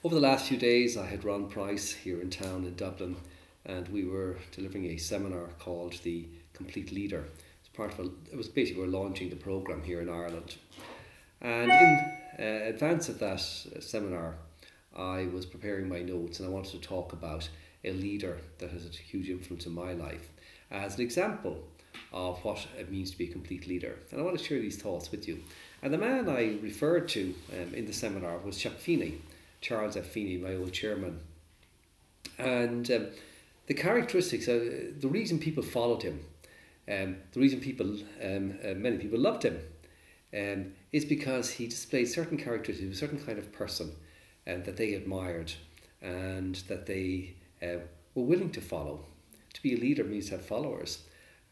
Over the last few days, I had Ron Price here in town in Dublin, and we were delivering a seminar called The Complete Leader. It was basically we're launching the program here in Ireland. And in advance of that seminar, I was preparing my notes and I wanted to talk about a leader that has a huge influence in my life as an example of what it means to be a complete leader. And I want to share these thoughts with you. And the man I referred to in the seminar was Feeney, Charles F. Feeney, my old chairman. And the characteristics, the reason people followed him, the reason many people loved him, is because he displayed certain characteristics, he was a certain kind of person that they admired and that they were willing to follow. To be a leader means to have followers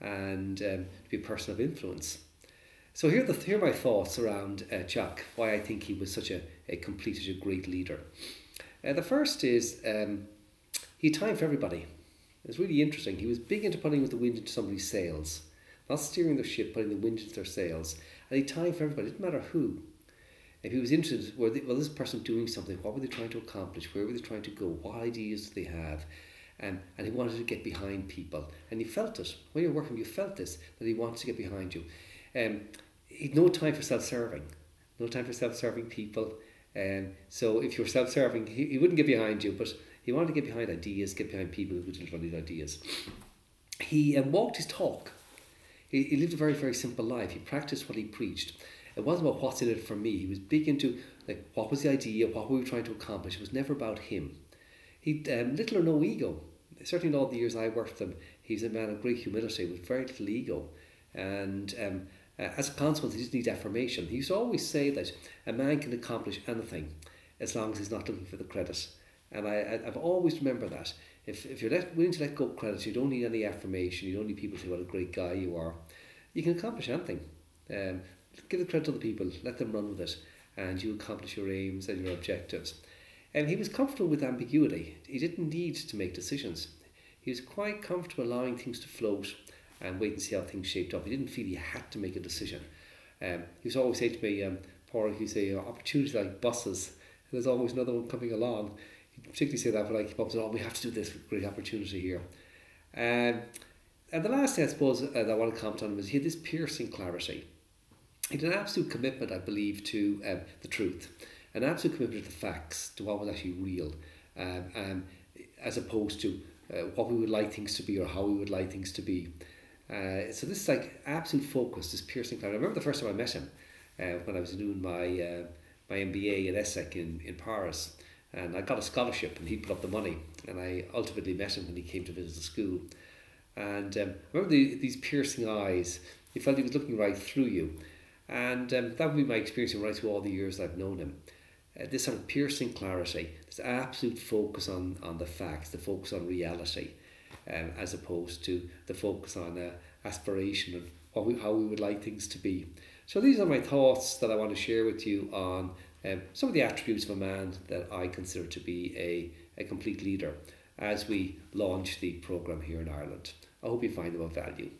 and to be a person of influence. So here are my thoughts around Chuck, why I think he was such a complete, a great leader. The first is he had time for everybody. It's really interesting. He was big into putting the wind into somebody's sails, not steering their ship, putting the wind into their sails. And he had time for everybody. It didn't matter who. If he was interested, this person doing something? What were they trying to accomplish? Where were they trying to go? What ideas did they have? And he wanted to get behind people. And you felt it. When you're working, you felt this, that he wanted to get behind you. He had no time for self-serving. No time for self-serving people. So if you were self-serving, he wouldn't get behind you, but he wanted to get behind ideas, get behind people who could deliver these ideas. He walked his talk. He lived a very, very simple life. He practiced what he preached. It wasn't about what's in it for me. He was big into what was the idea, what were we trying to accomplish. It was never about him. He'd little or no ego. Certainly in all the years I worked with him, he's a man of great humility with very little ego. And as a consequence, he didn't need affirmation. He used to always say that a man can accomplish anything as long as he's not looking for the credit. And I've always remembered that. If you're willing to let go of credit, you don't need any affirmation, you don't need people to say what a great guy you are. You can accomplish anything. Give the credit to other people, let them run with it, and you accomplish your aims and your objectives. And he was comfortable with ambiguity. He didn't need to make decisions. He was quite comfortable allowing things to float and wait and see how things shaped up. He didn't feel he had to make a decision. He was always saying to me, Paul, he'd say, opportunities like buses, there's always another one coming along. He'd particularly say that when I keep up, we have to do this, great opportunity here. And the last thing I suppose that I want to comment on was he had this piercing clarity. He had an absolute commitment, I believe, to the truth, an absolute commitment to the facts, to what was actually real, as opposed to what we would like things to be or how we would like things to be. So this is like absolute focus, this piercing clarity. I remember the first time I met him when I was doing my MBA at ESSEC in Paris, and I got a scholarship and he put up the money, and I ultimately met him when he came to visit the school. And I remember these piercing eyes. You felt he was looking right through you. And that would be my experience right through all the years I've known him. This sort of piercing clarity, this absolute focus on the facts, the focus on reality, as opposed to the focus on aspiration and how we would like things to be. So these are my thoughts that I want to share with you on some of the attributes of a man that I consider to be a complete leader as we launch the programme here in Ireland. I hope you find them of value.